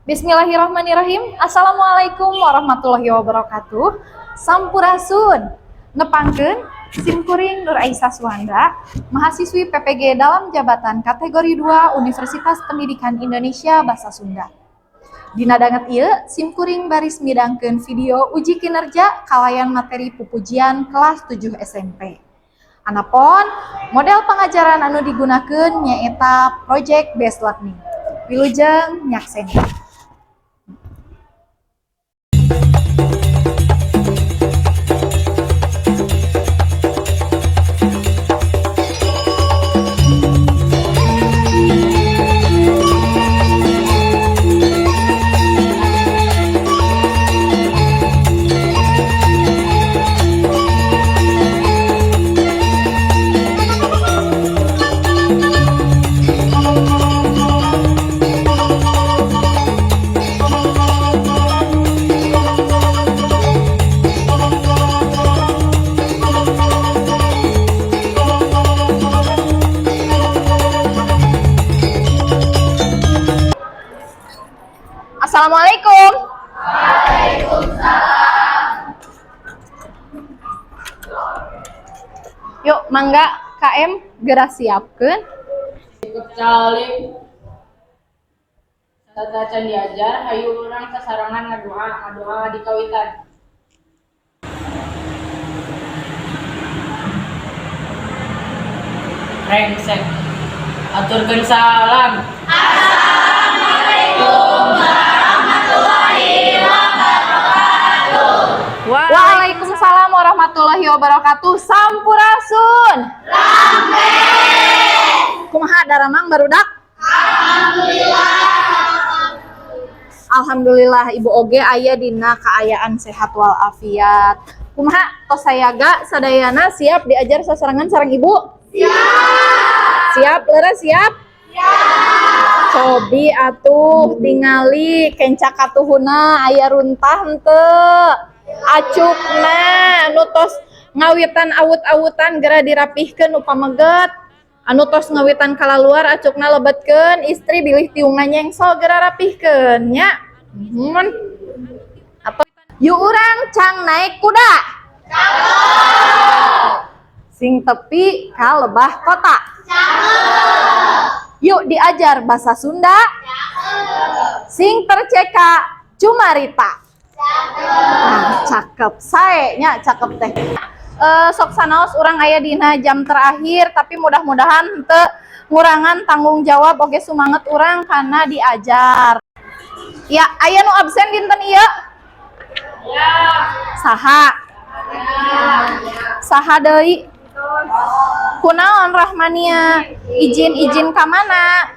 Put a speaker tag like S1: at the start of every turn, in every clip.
S1: Bismillahirrahmanirrahim. Assalamualaikum warahmatullahi wabarakatuh. Sampurasun. Nepangkeun simkuring Nur Aisyah Suhanda, mahasiswi PPG dalam jabatan kategori 2 Universitas Pendidikan Indonesia Basa Sunda. Dina danget ieu simkuring baris midangkeun video uji kinerja kalayan materi pupujian kelas 7 SMP. Anapun model pengajaran anu digunakeun nyaeta project based learning. Wilujeng nyakseni. Assalamualaikum. Waalaikumsalam. Yuk, mangga KM geura siapkeun.
S2: Ikut calim tatacan diajar hayu urang sasarangan ngadoa di kawitan. Rengsek aturkeun salam.
S1: Waalaikumsalam warahmatullahi wabarakatuh. Sampurasun. Rame. Kumaha daramang barudak? Alhamdulillah Ibu Oge aya dina kaayaan sehat walafiat. Kumaha tos sayaga sadayana siap diajar sasarangan sareng Ibu? Siap. Siap leres siap? Siap. Cobi atuh tingali kencak atuhuna aya runtah henteu. Acukna anu tos ngawitan awut-awutan geura dirapihkeun upameget. Anu tos ngawitan kalaluar acukna lebetkeun, istri bilih tiungna nyengsol geura rapihkeun nya. Atau yu urang cang naik kuda. Sing tepi ka lebah kota. Yuk diajar bahasa Sunda. Sing terceka cumarita. Cakep sae nya cakep teh. Sok sanaos urang aya dina jam terakhir tapi mudah-mudahan henteu ngurangan tanggung jawab oge sumanget urang kana diajar. Ya, aya nu absen dinten ieu? Ya. Saha? Saha deui? Kunaon Rahmania? Izin ka mana?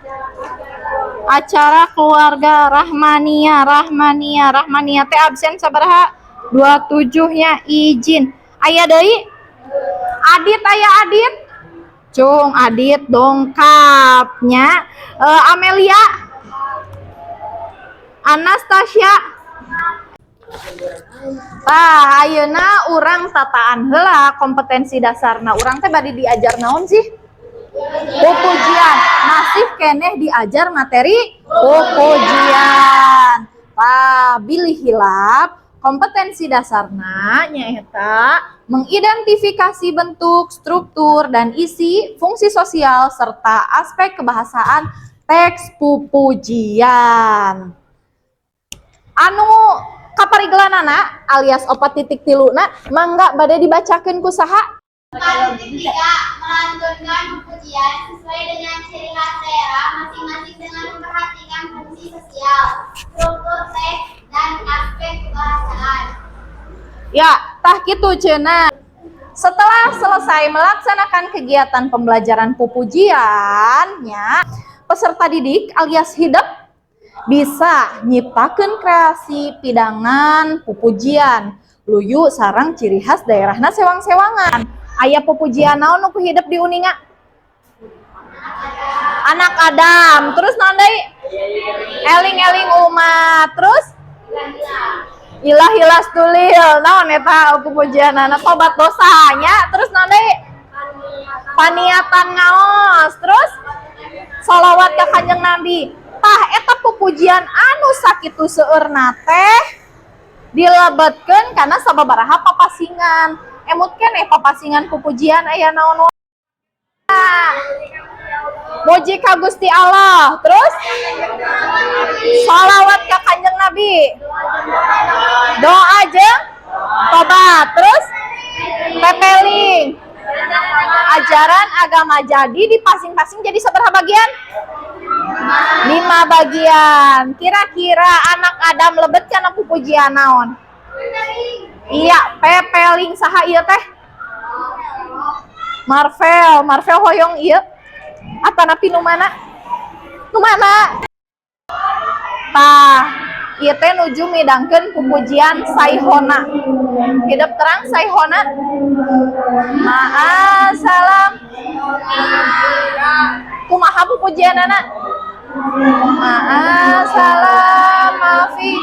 S1: Acara keluarga Rahmania teh absen sabaraha? 27 nya izin. Aya deui? Adit aya Adit? Cung Adit dongkapnya. Amelia? Anastasia? Tah ayeuna urang tataan heula kompetensi dasarna. Urang teh bade diajar naon sih? Pupujian. Masih keneh diajar materi pupujian. Tah bilih hilap kompetensi dasarna nyaeta mengidentifikasi bentuk, struktur, dan isi, fungsi sosial, serta aspek kebahasaan teks pupujian. Anu kaparigelanana alias 4.3 mangga bade dibacakeun ku saha?
S3: 4.3 melantunkan pujian sesuai dengan ciri khas daerah masing-masing dengan memperhatikan fungsi sosial, struktur teks, dan aspek kebahasaan.
S1: Ya, tah kitu cenah. Setelah selesai melaksanakan kegiatan pembelajaran pupujiannya, peserta didik alias hidup bisa nyiptakeun kreasi pidangan pupujian luyu sareng ciri khas daerahna sewang-sewangan. Aya pupujian naon nu hidup di uninga? Anak Adam. Terus naon deui? Eling-eling umat. Terus ilah tulil. Naon eta pupujianana? Tobat dosanya. Terus naon deui? Paniatan ngaos. Terus sholawat ka Kanjeng Nabi. Tah eta pupujian anu nu sakitu seueurna teh dilebetkeun kana sababaraha papasingan. Emut keneh papasingan pupujian aya naon wae. Muji ka Gusti Allah, terus shalawat ka Kanjeng Nabi, doa jeung tobat, terus teteling ajaran agama. Jadi di pasing-pasing jadi seberapa bagian? 5 bagian. Kira-kira anak Adam lebet kana pupujian naon? Iya, pepeling saha ieu teh? Marvel hoyong ieu. Atanapi nu mana? Nu mana? Tah, ieu teh nuju midangkeun pupujian saihona. Hidup terang saihona. Ma'asalam. Kumaha pupujianana? Ma'asalam mafi.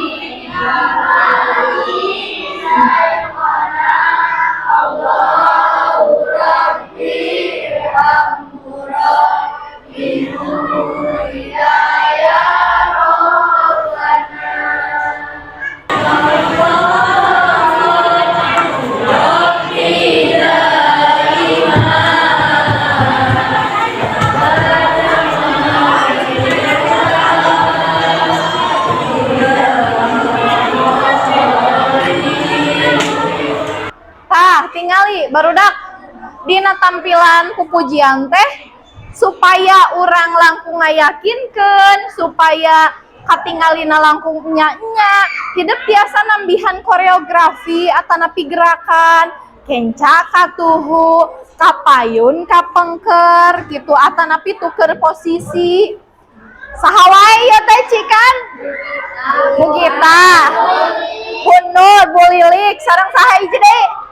S1: Tingali barudak dina tampilan pupujian teh supaya orang langkung ngayakinkeun, supaya katingalina langkung nya hidup tiasa nambihan koreografi atanapi gerakan kenca katuhu kapayun kapengker gitu atanapi tuker posisi sahawai ya teh cikan mugita hunur bulilik sareng saha hiji deui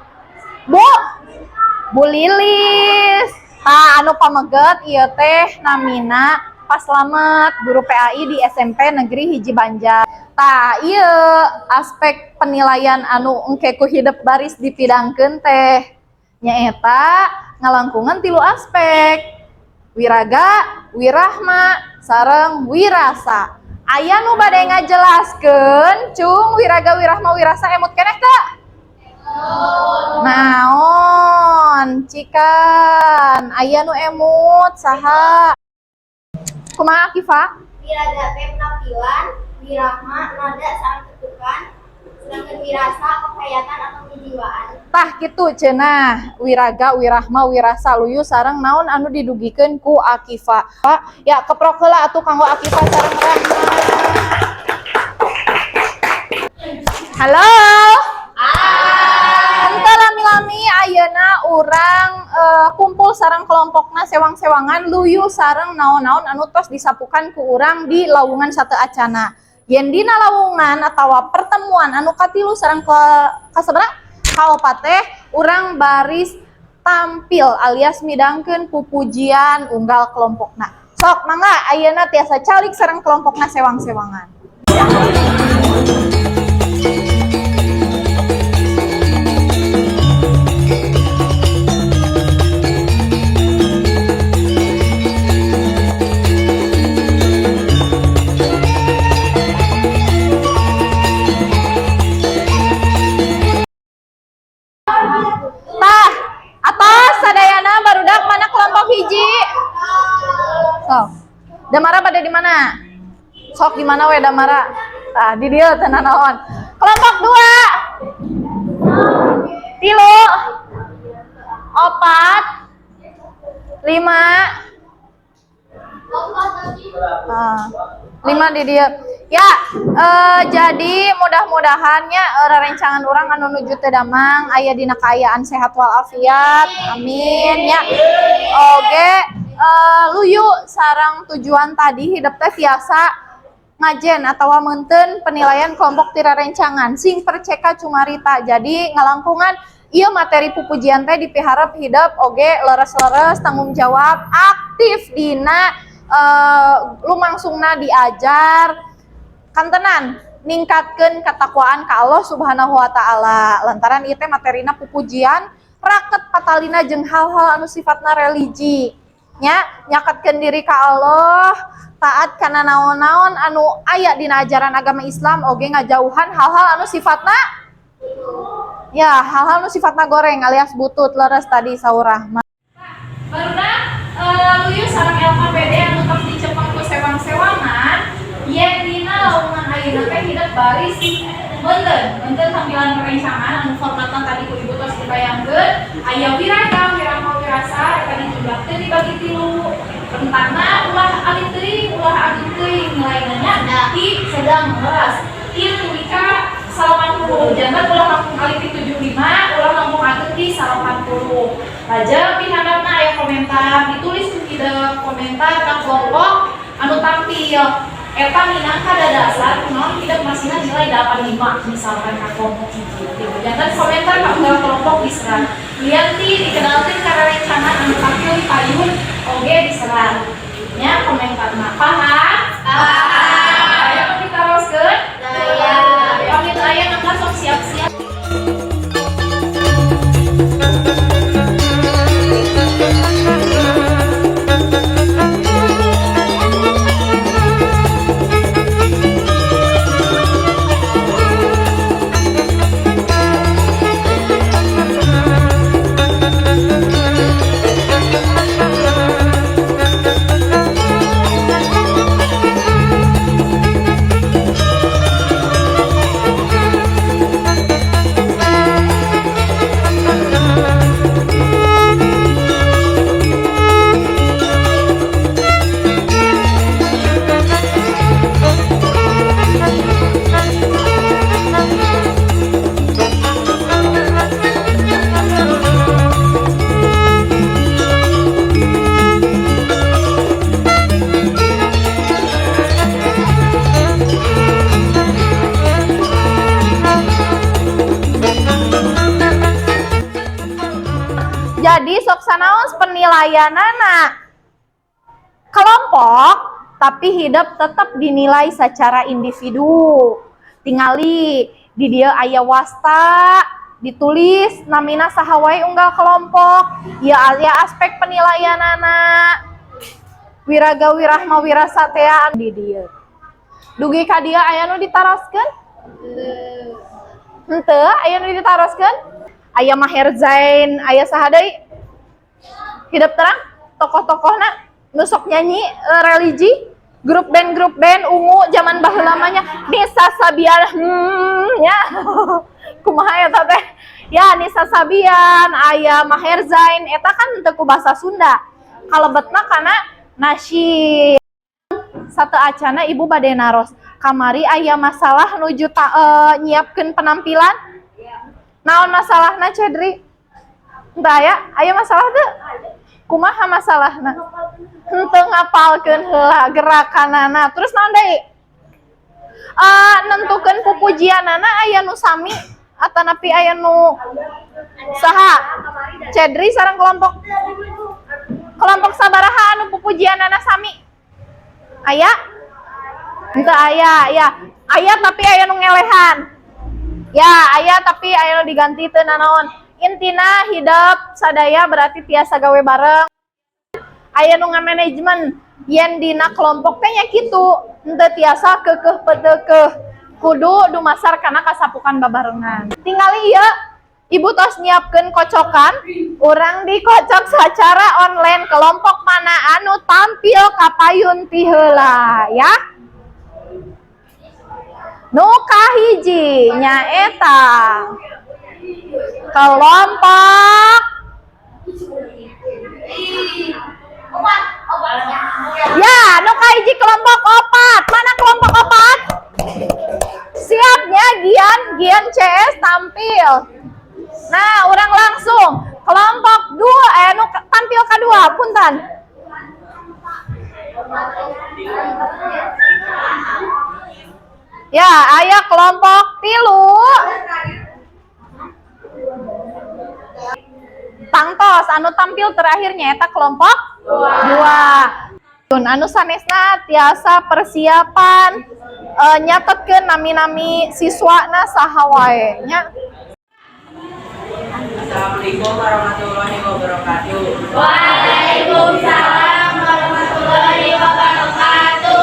S1: Bu Lilis. Anu pameget ieu teh namina Pas Slamet, guru PAI di SMP Negeri Hiji Banjar. Ieu aspek penilaian anu engke ku hidup baris dipidangkeun teh nyaeta ngalangkungan 3 aspek. Wiraga, wirahma, sareng wirasa. Aya nu bade ngajelaskeun cung wiraga, wirahma, wirasa emut keneh teh? Naon cikan aya nu emut saha kumaha Kifa?
S3: Wiraga teh penampilan, wirahma nada sareng ketukan, sedangkan wirasa kehayatan atau kejiwaan.
S1: Tah kitu cenah wiraga, wirahma, wirasa luyu sareng naon anu didugikeun ku Akifa. Ya keprok heula atuh kanggo Akifa sareng Rahma. Halo. Lami-lami ayeuna urang kumpul sareng kelompokna sewang-sewangan luyu sareng naon-naon anu tos disapukan ku urang di lawungan sateu acana. Yen dina lawungan atawa pertemuan anu katilu sareng kasabaraha kaopat teh urang baris tampil alias midangkeun pupujian unggal kelompokna. Sok mangga ayeuna tiasa calik sareng kelompokna sewang-sewangan. Damara pada di mana? Sok di mana we Damara? Di dieu teh naon. Kelompok 2. 3 4 5 5 di dieu. Ya, jadi mudah-mudahannya rerencangan orang anu nuju teh damang aya dina kaayaan sehat walafiat. Amin ya. Oge luyu sarang tujuan tadi hidup teh tiasa ngajen atau meunteun penilaian kelompok tira rencangan sing perceka cumarita. Jadi ngalangkungan ieu materi pupujian teh dipiharep hidup oge leres-leres tanggung jawab aktif dina lumangsungna diajar kantenan ningkatkeun katakwaan ka Allah Subhanahu wa taala. Lantaran ieu teh materina pupujian raket patalina jeung hal-hal anu sifatna religi nya nyakatkeun diri ka Allah taat kana naon-naon anu aya dina ajaran agama Islam, oge ngajauhan hal-hal anu sifatna ya hal-hal anu sifatna goreng alias butut leres tadi saurah. Baruna luyu sareng LKPD anu tos dicepeng ku sewang-sewangan yen dina laungan ayeuna teh hidup baris Menten tampilan perencanaan anu formatna tadi ku ibu tos dibayangkeun aya wiragam, wirama, wirasa eta dijumlahkeun dibagi 3. Rentangna ulah abdi teuing nilainya di sedang melas. Ieu wika 80 jangan ulah langkung kali 75 ulah langkung ageut di 80. Lajeng pihandapna aya komentar ditulis di komentar ka kelompok anu tampil. Eta minangka dasar kunaon hidup masihna nilai 85 misalkan ka kelompok hiji gitu. Jangan komentar ka unggal kelompok diserang. Lianti dikenalkeun cara rencana anu tampil di payun oge diserang. Nya komentarna paham? Paham. Aya nu ditaroskeun? Aya. Pamit aya mangga sok siap-siap. Jadi sok sanaos penilaianana kelompok tapi hidup tetap dinilai secara individu. Tingali di dia aya wasta ditulis namina saha wae unggal kelompok. Ya aya aspek penilaianana wiraga wirahma wirasatea di dia. Dugi ka dia aya nu ditaroskeun? Henteu aya nu ditaroskeun? Aya Maher Zain, aya saha deui? Hidup terang tokoh-tokohna nu sok nyanyi religi, grup band ungu zaman baheula mah nya Nisa Sabian nya. Kumaha eta teh? Ya Nisa Sabian, aya Maher Zain eta kan teu ku basa Sunda. Kalebetna kana nasyid. Satu acana ibu bade naros. Kamari aya masalah nuju nyiapkeun penampilan. Naon masalahna Cedri? Entah ya, aya masalah teu? Kumaha masalahna? Henteu ngapalkeun heula gerakanana. Terus naon deui? Nentukeun pupujianana aya nu sami atanapi aya nu saha? Cedri sareng kelompok sabaraha anu pupujianana sami? Aya? Henteu aya, ya. Aya tapi aya nu ngelehan. Ya, aya tapi aya nu diganti teu nanaon. Intina hidup sadaya berarti tiasa gawe bareng. Aya nu ngamanajemen yen dina kelompok teh nya kitu. Henteu tiasa keukeuh peuteukeun. Kudu dumasar kana kasapukan babarengan. Tingali ieu ibu tos nyiapkeun kocokan, urang dikocok secara online kelompok mana anu tampil ka payun ti heula ya. Nu kahiji nyaeta kelompok ya nu kahiji kelompok 4. Mana kelompok 4? Siapnya Gian CS tampil. Nah, urang langsung kelompok 2 nu tampil kedua punten. Ya, aya kelompok 3. Tangtos anu tampil terakhirnya eta kelompok 2. Anu sanesna tiasa persiapan nyatetkeun nami-nami siswana saha wae nya.
S2: Assalamualaikum warahmatullahi wabarakatuh.
S3: Waalaikumsalam warahmatullahi wabarakatuh.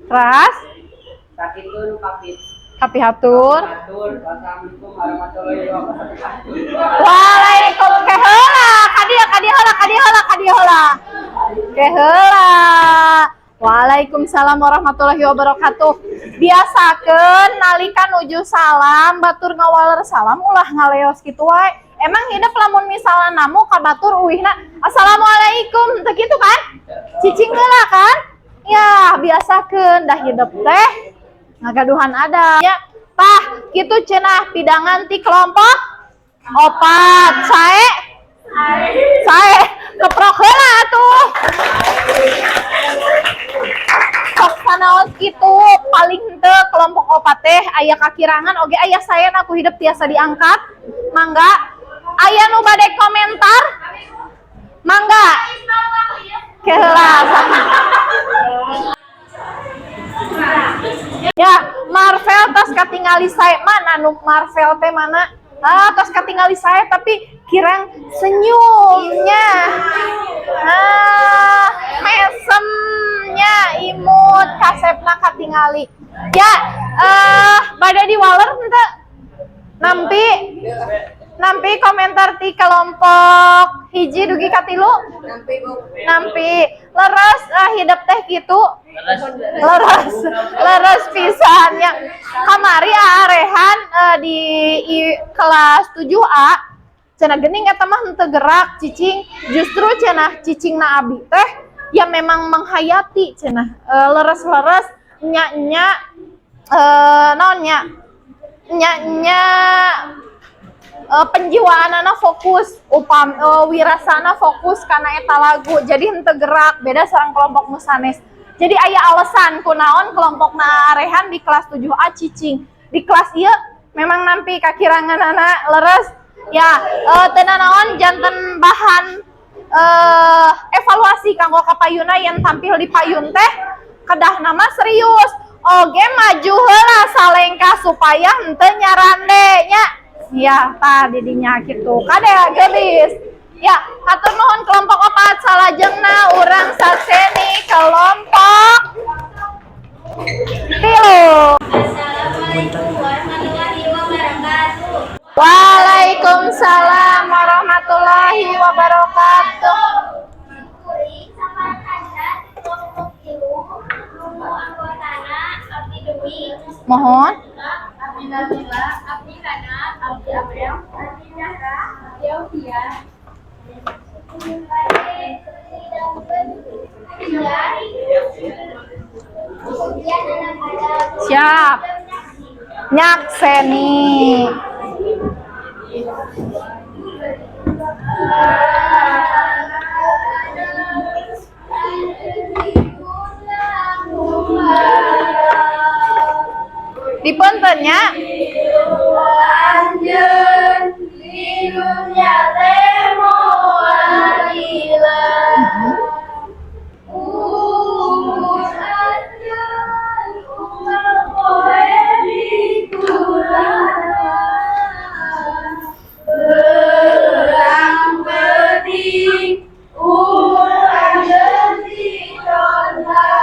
S1: Ras,
S2: Sakitun kapit.
S1: kapihatur.
S2: Assalamualaikum warahmatullahi wabarakatuh.
S1: Waalaikumsalam. Keheula, kadi heula. Keheula. Waalaikumsalam warahmatullahi wabarakatuh. Biasakeun nalika nuju salam batur ngawaler salam ulah ngaleos kitu wae. Emang hidup lamun misalna namu ka batur uihna assalamualaikum teu kitu kan? Cicing heula kan? Ya, biasakeun dah hidup teh ngagaduhan ada. Ya, tah kitu cenah pidangan ti kelompok opat. Sae keprok heula atuh. Sok sanaon kitu paling henteu kelompok opat teh aya kakirangan oge aya saena aku hidup tiasa diangkat. Mangga aya nu bade komentar? Mangga. Keheula. Ya, Marvel tos katingali sae mana nu Marvel teh mana? Tos katingali sae tapi kirang senyumnya. Mesemnya imut kasepna katingali. Ya, bade di waler henteu? Nampi komentar ti kelompok hiji dugi katilu? Nampi. Leres hidup teh gitu. Leres pisannya. Kamari arehan di kelas 7A cenah geuning eta mah henteu gerak cicing. Justru cenah cicingna abi teh ya memang menghayati cenah leres-leres nya naonnya nya penjiwaanana fokus wirasana fokus karena eta lagu jadi henteu gerak beda sareng kelompok musanes. Jadi aya alasan kunaon kelompokna arehan di kelas 7A cicing. Di kelas ieu memang nampi kakiranganana leres ya teu naon janten bahan evaluasi kanggo kapayuna yang tampil di payun teh kedah nama serius oge maju heula salengka supaya henteu nyarande nya. Ya, tah didinya gitu. Kadea gelis. Ya, hatur nuhun kelompok opat salajengna urang saseni kelompok 3.
S3: Assalamualaikum warahmatullahi wabarakatuh.
S1: Waalaikumsalam warahmatullahi wabarakatuh.
S3: Kuring sapan hadat kelompok 3 nu anggotana abdi Dewi.
S1: Mohon.
S3: Abdi Nabila, Abdi Hana, Abdi Abril, Abdi Zahra, Abdi Aufia.
S1: Siap. Nyakseni. Dipuntennya
S3: Anjeun di dunia teh moal gila. Anjeun unggal poe dikurangan. Berang penting umur anjeun dicontangan.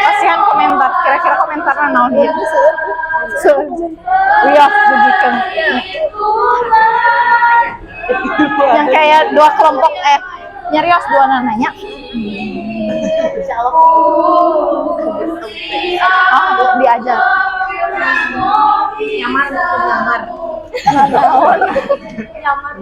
S1: Kasihan komentar, kira-kira komentarnya naon dia. Wiyah begitu. Yang kayak dua kelompok nyarios dua nanya. Oh, diajar.
S2: Nyaman nyaman.
S1: Nyaman.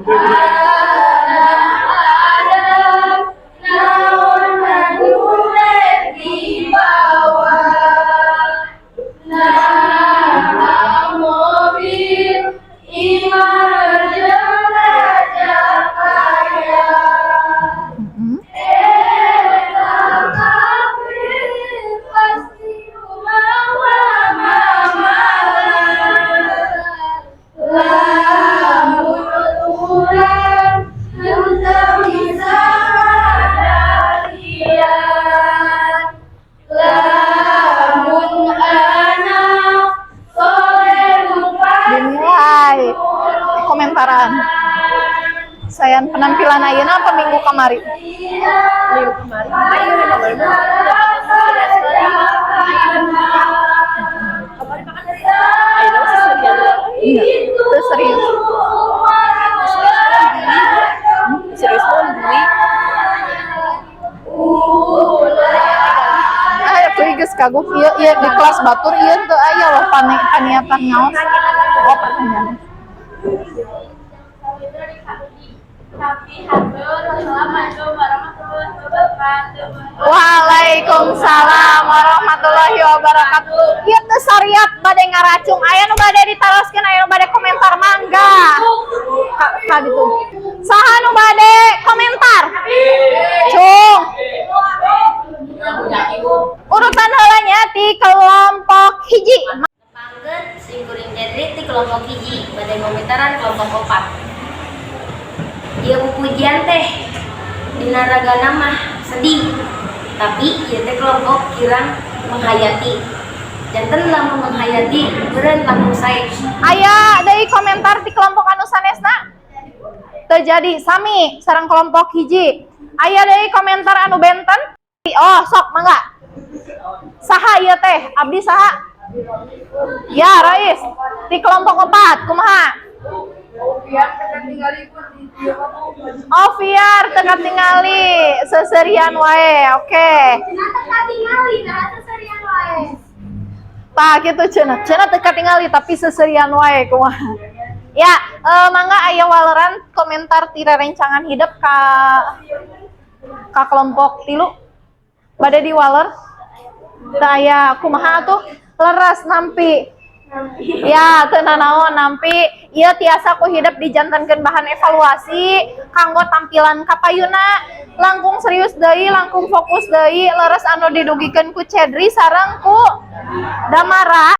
S1: Dinilai komentaran. Sayan penampilan ayeuna apa minggu kamari?
S2: Minggu kemarin. Ayo kemarin.
S1: Itu serius.
S2: Serius Budi.
S1: Aku geus kagum ieu di kelas batur ieu teu aya loh paniatan ngaos. Oh, pertanyaan. Waalaikumsalam warahmatullahi wabarakatuh. Ieu teh sariat bade ngaracung. Aya nu bade ditaroskeun, aya nu bade komentar mangga. Ka ditu. Saha nu bade komentar? Cung. Urutan heulanya ti kelompok hiji.
S4: Pangget singkuring jadi ti kelompok hiji badai komentaran kelompok 4. Ieu pujian teh dina ragana mah sedih, tapi ieu teh kelompok kirang menghayati. Janten lamun menghayati beureun lamun sae.
S1: Aya deui komentar ti kelompok anu sanesna? Teu jadi sami sareng kelompok hiji. Aya deui komentar anu benten? Oh, sok mangga. Saha ieu teh? Abdi saha? Ya, Rais. Di kelompok 4, kumaha? Oh, biar teka tingali seserian wae. Oke. Tah gitu cenah. Cenah teka tingali tapi seserian wae kumaha. Ya, mangga aya waleran komentar ti rerencangan hidup ka kelompok 3. Bade di waler. Tah aya kumaha tuh? Leres nampi. Ya, teu nanaon nampi ieu tiasa ku hidup dijantankeun bahan evaluasi kanggo tampilan kapayuna. Langkung serius deui, langkung fokus deui, leres anu didugikeun ku Cedri sareng ku Damara.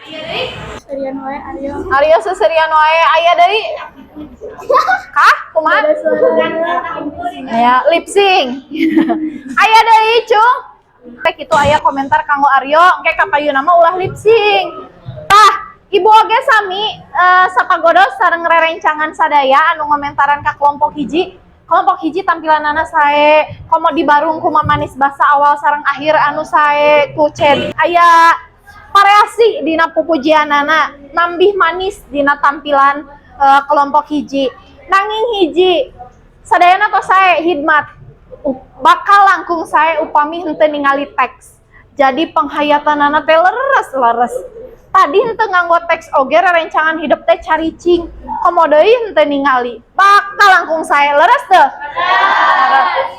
S1: Aya deui seserian wae Aryo. Aryo seserian wae aya deui. Kah? Kumaha? Ya, lip sync. Aya deui, Cung. Kayak gitu aya komentar kanggo Aryo, engke kapayuna mah ulah lip sync. Tah, Ibu oge sami sapagodos sareng rerencangan sadaya anu ngomentaran ka kelompok hiji. Kelompok hiji tampilanana sae, komo dibarung ku manis basa awal sareng akhir anu sae ku Ced. Aya variasi dina pupujianana, nambih manis dina tampilan kelompok hiji. Nanging hiji sadayana tos sae hidmat. Bakal langkung sae upami henteu ningali teks. Jadi penghayatanana teh leres. Tadi henteu nganggo teks oge rerencangan hidup teh caricing. Komo deui henteu ningali. Bakal langkung sae leres teu?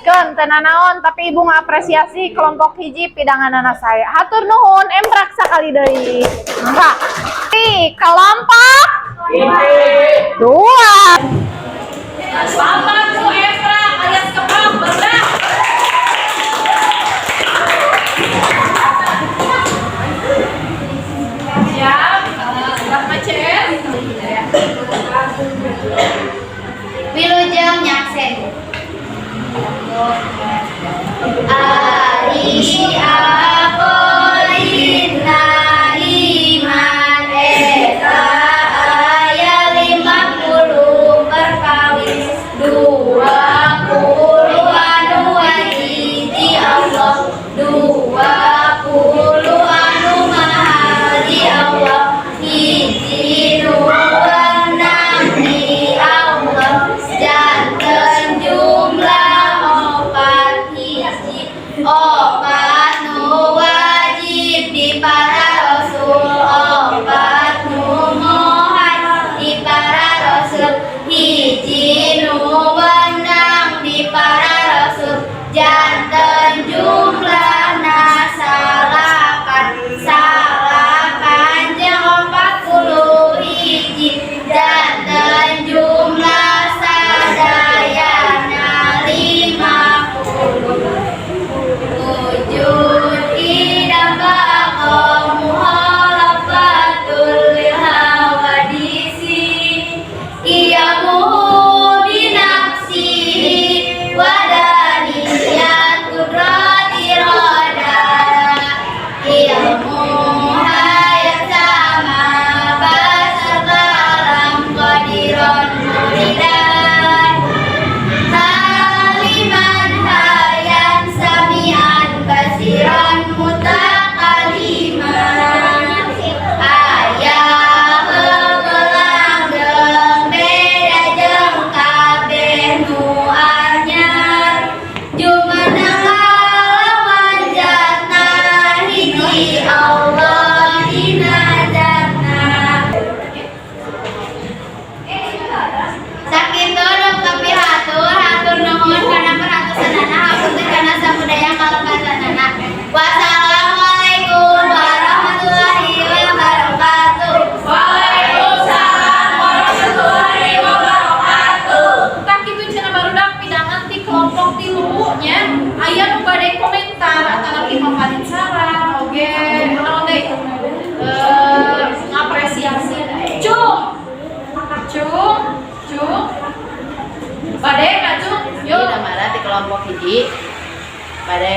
S1: Keun teu nanaon tapi ibu ngapresiasi kelompok hiji pidanganana sae. Hatur nuhun, emprak sakali deui. Mangga. Ti kelompok 2.
S2: Selamat Bu Efra alias Kebang Berdah. Siap, sudah macet.
S3: Wilujeng Nyaksen. Ari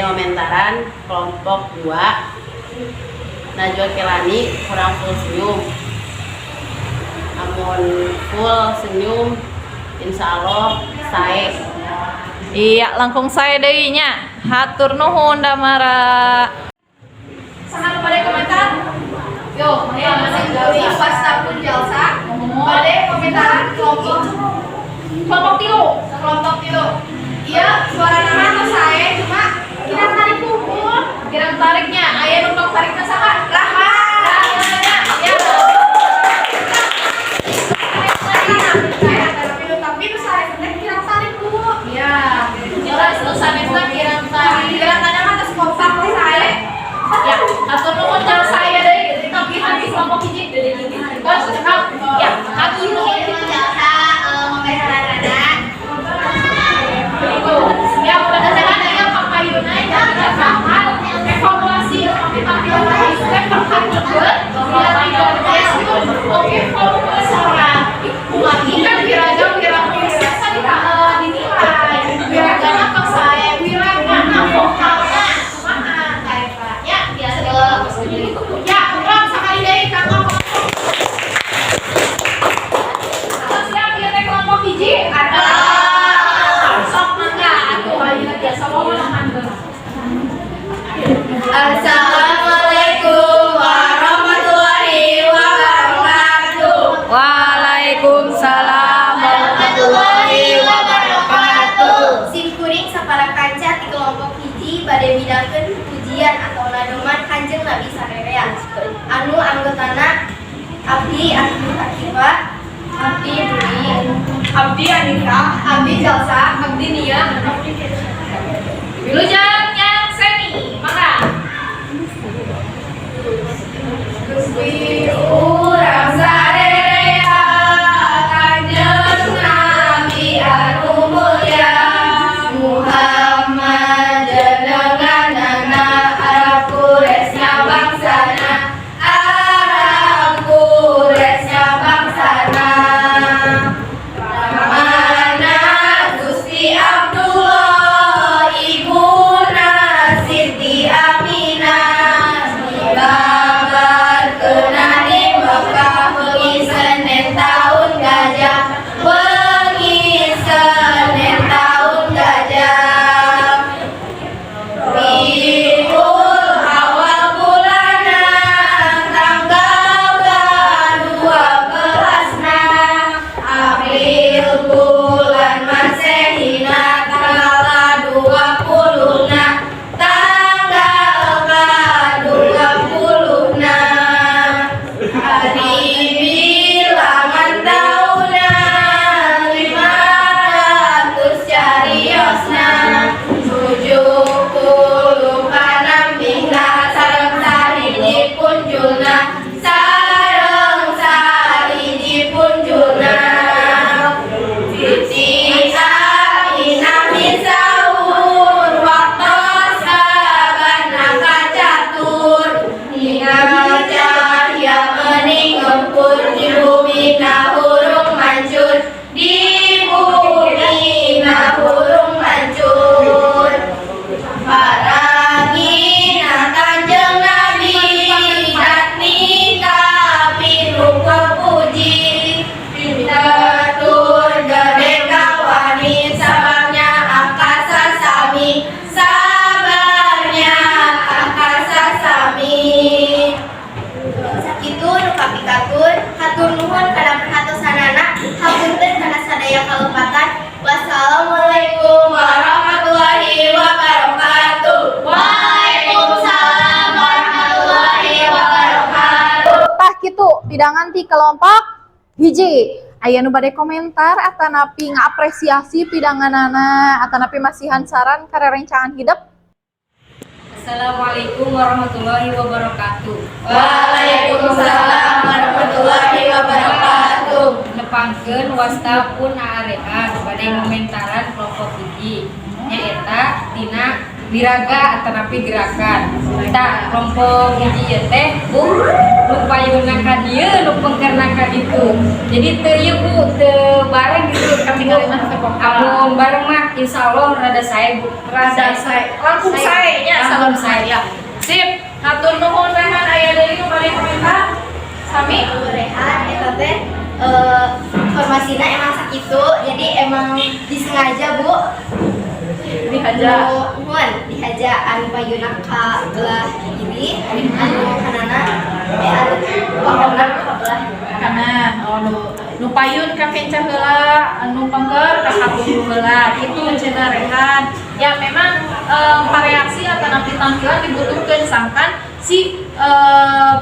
S5: momentaran kelompok 2 Najwa Kelani kurang full senyum. Amun full senyum insya Allah saya.
S1: Iya, langkung saya deui nya. Hatur nuhun Damara. Saha nu bade komentar? Yo, ayo masing-masing pasta pun jalsa. Bade komentaran kelompok 3. Iya, suara nama tuh saya cuma kirang tarik pukul. Kirang tariknya, aya numpang tarikna saha? Rahman. Ya. Tapi nu saya teh kirang tarik Bu. Ya. Jelas nu sanesna kirang tarik. Kirang tanya mah geus kompak we saya. Ya, atur nuhun jeung saya deui tapi habis kelompok hiji deui gini. Bos, ya, kami
S3: Jalsa ngomentaranana.
S1: ya berdasarkan daya kapayuna dan paham evaluasi tapi step pertama oke fokus seorang lagi kan wiragana dinilai wiragana ke saya wiragana vokalnya kumaha kayak ya biasa ya kurang sekali dari kakak siap ya kelompok hiji ada
S3: Assalamualaikum warahmatullahi wabarakatuh.
S1: Waalaikumsalam warahmatullahi wabarakatuh.
S3: Sim kuring sapara kanca di kelompok hiji bade midankeun pujian atau nadoman Kanjeng Nabi sarerea. Anu anggotana Abdi Akifah, Abdi Dwi, Abdi Anika, Abdi Jalsa, Abdi Nia,
S1: Wilujeng yang seni, maka
S3: Gusti urang sarerea Kanjeng Nabi anu mulya Muhammad jenenganana Arab Quraisy bangsana Arab Quraisy bangsana Ramana Gusti Abdullah ibuna Siti Aminah Babar kenani Mekah wengi Senin tahun gajah wengi Senin tahun gajah Biul awal bulana tanggal ke-12na April bulan Masehina tanggal 20na tanggal ke-20na hari bilangan tahunna 500 cariosna 70 panambihna sareng sariji punjulna sareng sariji punjulna Siti Aminah misahur waktos sabana kacatur Nina cahya mening ngempur di bumi hurung mancur di bumi hurung mancur Parangina Kanjeng Nabi datni kapiru puji Pindatur gede kawani sabarnya akasa sami sabarnya akasa sami Sakitu nu kapikatur hatur nuhun kana perhatosanana hapunten kana sadaya kalepatan wassalamualaikum warahmatullahi wabarakatuh. Waalaikumsalam warahmatullahi wabarakatuh.
S1: tah kitu pidangan ti kelompok hiji aya nu bade komentar atanapi ngapresiasi pidanganana atanapi masihan saran karerencangan hidup.
S2: Assalamualaikum warahmatullahi wabarakatuh.
S3: Waalaikumsalam warahmatullahi wabarakatuh.
S2: Nepangkeun wastapun aarean bade komentaran kelompok hiji nyaeta tina biraga atau napi gerakan. Kita kelompok hiji teh Bu lupa yunakan dia, lupa karena itu. Jadi teu Bu teu bareng gitu kami ngaliman amun bareng mah insyaallah rada saya Bu, rada saya.
S1: Langsung saya nya salam saya. Sip, hatur nuhun rehan aya deui nu bari komentar. Sami
S3: Rehan eta teh formasinya emang sakitu, jadi emang disengaja Bu.
S1: dihaja.
S3: Nuhun dihaja anu payuna ka belah kiri, anu kanana anu pokona ka belah
S1: Kanan, nu payun ka kenca heula, anu pengker ka kapung heula. Itu cenah rehan. Ya memang pareaksi atau napi tampilan dibutuhkeun sangkan si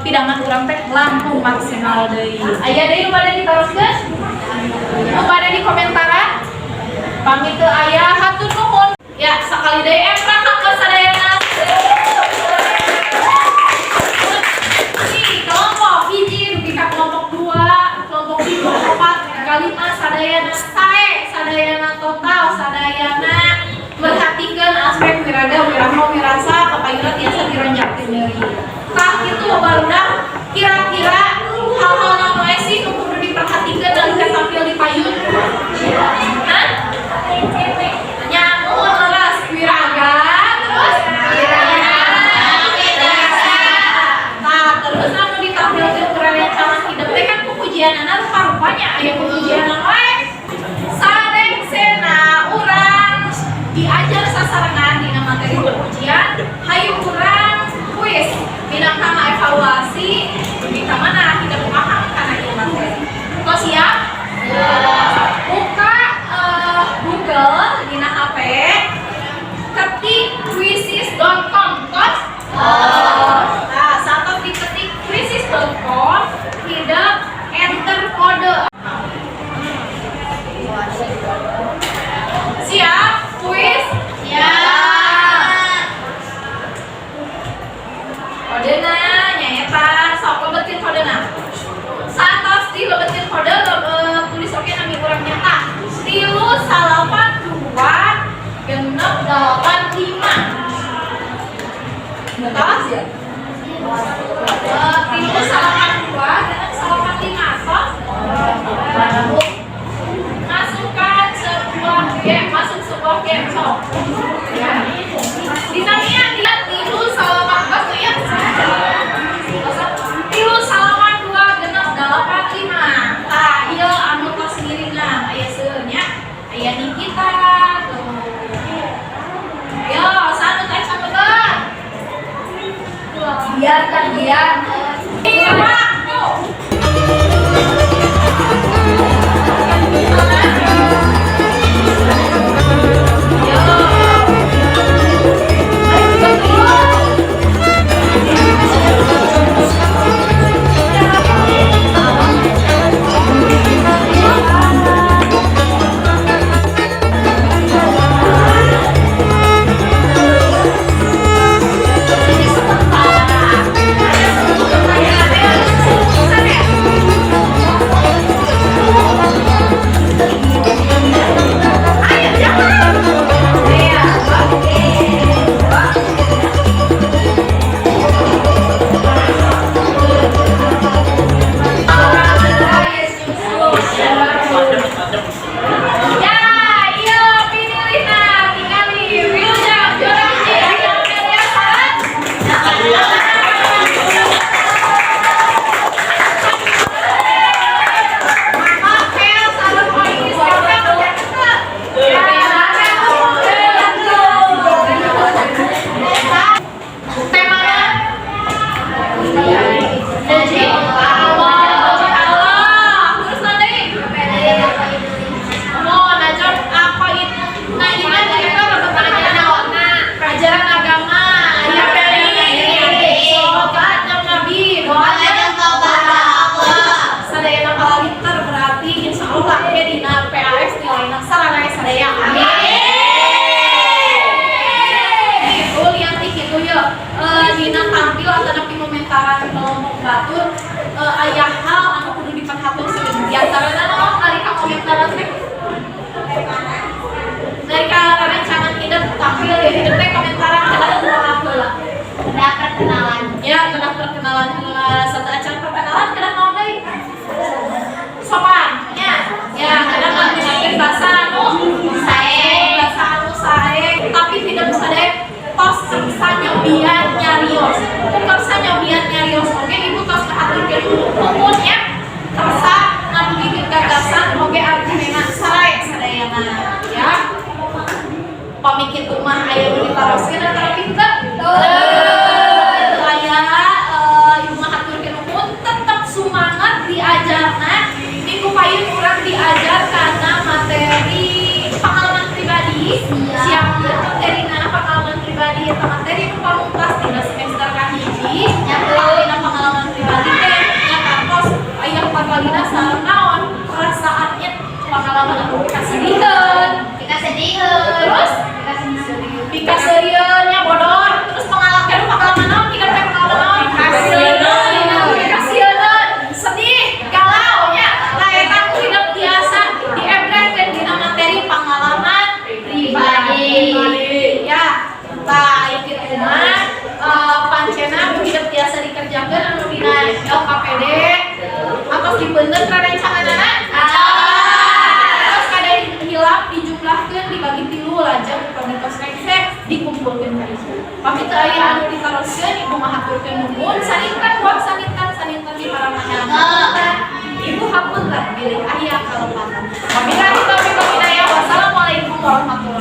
S1: pidangan urang teh langkung maksimal deui. Aya deui nu bade diteruskeun? Nu bade di komentaran? Pamit teu aya, hatur nuhun. Ya, sakali deui emprah ka sadayana. Nih, kelompok hiji dugi ka kelompok 2, kelompok 3, 4, kalima sadayana sae, sadayana total, sadayana merhatikan aspek wirada, wirahma, wirasa, kapayuna tiasa dironjakeun deui. Tah kitu barudak kira-kira hal-hal naon wae sih nu kudu diperhatikeun nalika tampil di payun? Hah? Nyamun leres wiraga, terus nah terus anu ditampilkeun ku rerencangan hidup teh kan pujianana rupa-rupanya aya pujianan wae. Sarengsena urang diajar sasarengan dina materi pujian, hayu urang kuis minangka evaluasi di mana hidup paham kana ieu materi. Tos siap? Buka Google dina HP, ketik quizzes.com, tos? Nah, saat diketik quizzes.com, hidup enter kode. Siap? Quiz? Kodena nyaetan, sok lebetin kodena. Satos dilebetin kode, tulis oke nami urang nyata. 382 genep 85. Betul ya? 382 genep 85 tos. Masukkan sebuah game, masuk sebuah game sok. Di tania dia 382 tuh ya. 382 genep 85. Tah ieu anu tos ngiringan aya seunya. Aya Nikita tuh. Yo, sanu teh sampeun. Biarkan dia. Iya, Pak. Tuh. Dari rancangan hidup tampil ya hidup teh komentaran
S3: perkenalan.
S1: Ya, kena perkenalan satu acara perkenalan kena naon deui? Sopan. Ya, kena ngomongin bahasa anu sae, bahasa anu sae, tapi tidak sadek tos sanyobian nyarios. Tos sanyobian nyarios oge ibu tos kahaturkeun umum ya. Kersa ngabugikeun gagasan oge argumena sadayana ya. Pamikir rumah aya nu ditaroskeun antara pinter. Aya ibu ngahaturkeun umum tetep semangat diajarna. Minggu payun urang diajar karena materi pengalaman pribadi. Siap materina pengalaman pribadi eta materi nu pamungkas dina semester kahiji. Dina pengalaman pribadi teh nya kantos aya pakalina sareng naon perasaannya pengalaman anu kasedihieun. Terus dikaseureun nya bodor, terus pengalaman naon kita teh pengalaman naon kasieun, sedih, galau nya. Nah eta hidup biasa diebrekeun dina materi pengalaman pribadi. Ya, tah ieu kitu mah pancena hidup biasa dikerjakeun anu dina LKPD atos dibeungeun rancanganana. Terus kada hilap dijumlahkeun dibagi 3 lajeng pamitos rengse dikumpulkeun ka ieu. Pami teu aya anu ditaroskeun ibu ngahaturkeun nuhun saningkan buat saningkan di paramana. Ibu hapunten bilih aya kalepatan. Wabillahi taufiq wal hidayah. Wassalamualaikum warahmatullahi